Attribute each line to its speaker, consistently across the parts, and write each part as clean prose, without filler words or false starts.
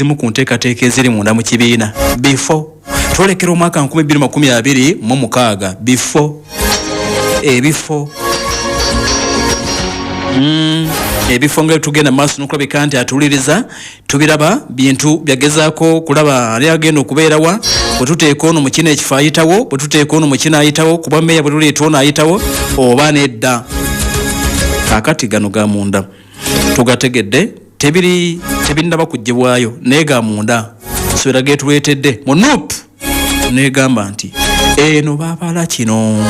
Speaker 1: ezimu ku nteekateeka eziri munda mu kibiina before twolekera omwaka 2026 before ebifo nga tugenda maaso nokulabika nti atuliriza tubiraba bintu byagezaako kulaba ali agenda okubeerawa bwe tuteeka ono mu kino ekifo ayitawo bwe tuteeka ono mu kino ayitawo kuba meeya bwe tuleeta ono ayitawo oba nedda kakati gano ga munda tugategedde tebirinaba kuggyibwayo naye ga munda sobera getuleetedde mu nup negamba nti eno baabala kino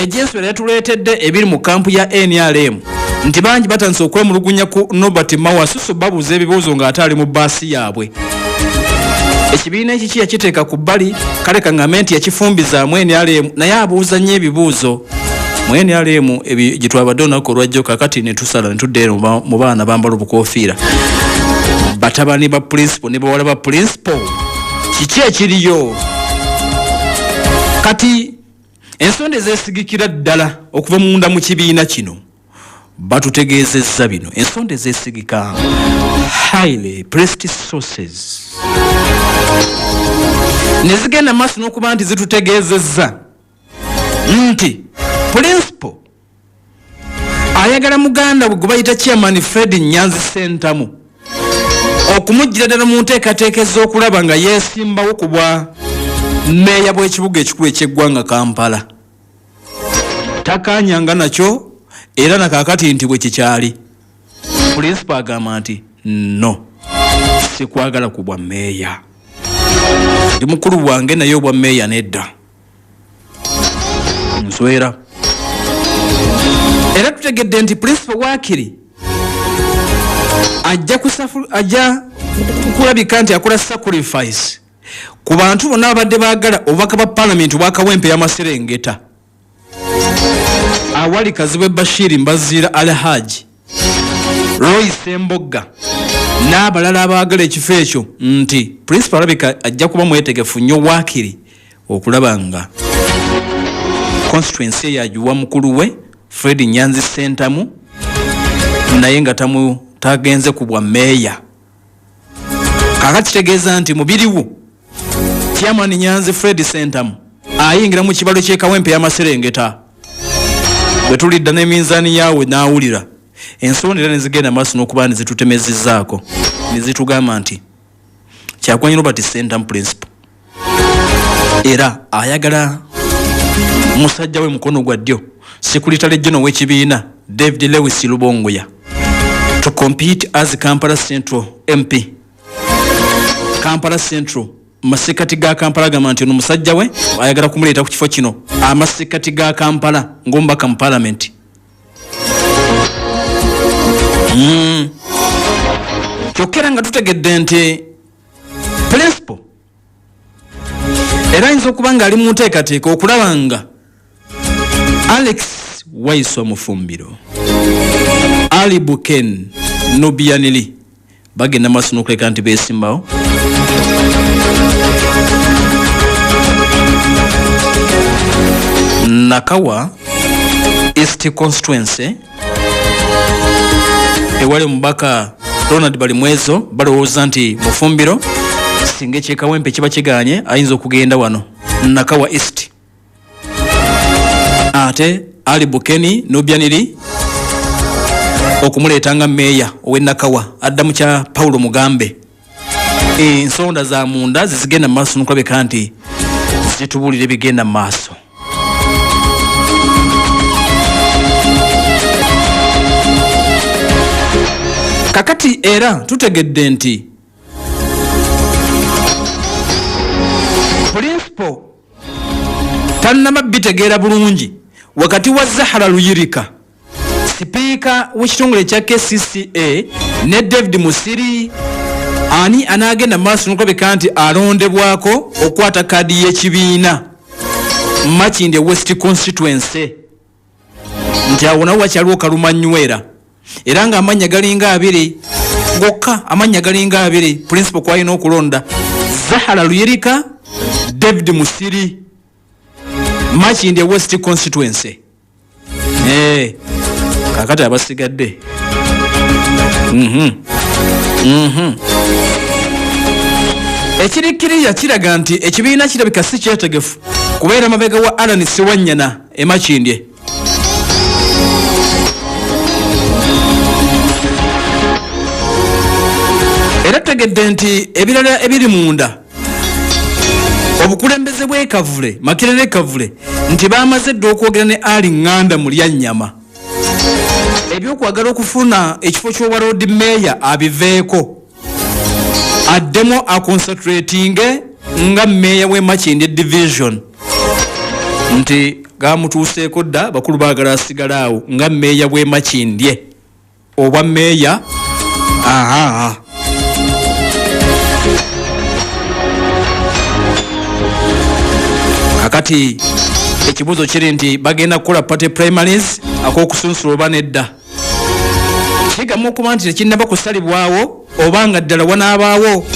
Speaker 1: ejensobera yatuleetedde ebiri mu kampu ya NRM nti bangi batandise okwemulugunya ku Nobert Mao asusu babuuza ebibuuzo ng'ate ali mu baasi yaabwe ekibiina ekiki yakiteeka ku bbali kale kaŋŋambe nti yakifumbizaamu NRM naye abuuza nnyo ebibuuzo mu NRM gye twabadde olunaku olwajjo kakati ne tusala ne tudda eno mu baana bambala obukoofiira batabani ba principal ne bawala ba principal kiki ekiriyo kati ensonda ezeesigikira ddala okuva munda mu kibiina kino batutegeezezza bino ensonda ezeesigika highly pressed sources ne zigenda maaso n'okuba nti zitutegeezezza nti principal ayagala muganda bwe gwe bayita chairman Fred Nyanzi Sentamu okumujjira ddala mu nteekateeka ez'okulaba nga yeesimbawo ku bwa meeya bw'ekibuga ekikulu eky'eggwanga Kampala takanyanga nakyo era nakakati nti bwe kikyali principal agamba nti no sikwagala ku bwa meeya ndi mukulu wange naye obwa meeya nedda nswera era tutegedde nti principal Wakiri ajja kulabika nti akola sacrifice ku bantu bonna abadde baagala obubaka bwa parliament bwakawempe y'amaserengeta awali Kazibwe Bashir Mbazira Alhaji Roy Sembogga n'abalala abaagala ekifo ekyo nti principal alabika ajja kuba mwetegefu nnyo Wakiri okulaba nga constituency yajuwa mukulu we Fred Nyanzi Sentamu naye nga tagenze ku bwa meeya kakati kitegeeza nti mubiriwo chairman Nyanzi Fred Sentamu ayingira mu kibalo ky'ekawempe y'amaserengeta bwe tulidda n'eminzaani yaawe n'awulira ensonda era ne zigenda maaso n'okuba ne zitutemezezzaako ne zitugamba nti Kyagulanyi Robert Sentamu principal era ayagala musajja we mukono gwa ddyo Secretary General w'ekibiina David Lewis Lubongoya to compete as Kampala Central MP Kampala Central masekati ga Kampala gamba nti ono musajja we ayagala kumuleeta ku kifo kino amasekati ga Kampala ng'omubaka mu parliament kyokera nga tutegedde nti principal era ayinza okuba nga ali mu nteekateeka okulaba nga Alex Waiso Mufumbiro Ali Buken Nubianili bagenda maaso n'okuleka nti beesimbawo Nakawa East Constituency ewali mubaka Ronald Balimwezo balowooza nti Mufumbiro singa ekyekawempe kiba kiganye ayinza okugenda wano Nakawa East ate Ali Bukeni Nubianili okumuleetanga meeya ow'Enakawa adda mu kya Paulo Mugambe ensonda za munda zizigenda mu maaso n'okulabika nti zitubuulira ebigenda mu maaso kakati era tutegedde nti principal tannama bitegeera bulungi wakati wa Zahara Luyirika sipiika w'ekitongole kya KCCA ne David Musiri ani anaagenda maaso n'okulabika nti alondebwako okwata kaadi y'ekibiina Makindye West Constituency nti awo nawo wakyaliwo Kalumanywera era nga amanya galinga abiri gokka amanya galinga abiri principal kwalina okulonda Zahara Luyirika David Musiri Makindye West Constituency kakati abasigadde ekirikkiriza kiraga nti ekibiina kirabika si kyetegefu kubeera mabega wa Alan Ssewanyana e Makindye. Era tegedde nti ebirala ebiri munda obukulembeze bwe Kavule Makerere Kavule nti bamaze dda okwogera ne Ali Nganda mu Lyanyama ebyokwagala okufuna ekifo ky'obwa road mayor abiveeko addemo aconcentrating nga mayor w'e Makindye division nti gamutuuseeko dda bakulu baagala asigala awo nga mayor w'e Makindye obwa mayor kakati ekibuzo kiri nti bagenda kukola party primaries ak'okusunsula oba nedda kigamu okuba nti tekinnaba kusalibwawo oba nga ddala wanaabaawo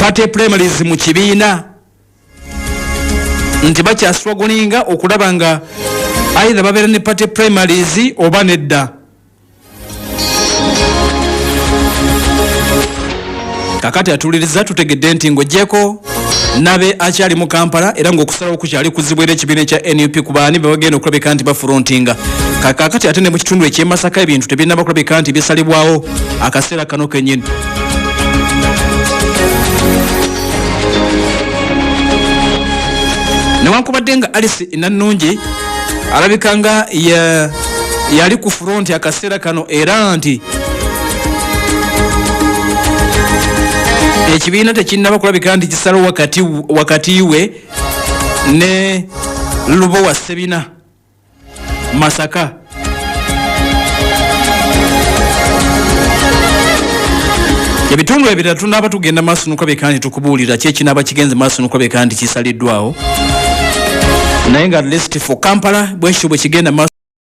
Speaker 1: party primaries mu kibiina nti bakyaswagoninga okulaba nga either babeera ne party primaries oba nedda. Kakati atuliriza tutegedde nti ng'oggyeko nabe akyali mu Kampala era ng'okusalawo kukyali kuzibwera ekibiina kya NUP ku baani be bagenda okulabika nti bafrontinga. Kakati ate ne mu kitundu eky'e Masaka ebintu tebinnaba kulabika nti bisalibwawo akaseera kano kennyini. Newankubadde nga Alice Nannungi alabika nga yali ku front akaseera kano era nti ekibiina tekinnaba kulabika nti kisalawo wakati we ne Lubowa Sebina Masaka. Ebitundu ebirala tunaba tugenda maaso nukulabika nti tukubuulira kyekinaba kigenze maaso nukulabika nti kisaliddwawo naye nga at least for Kampala bwekityo bwe kigenda maaso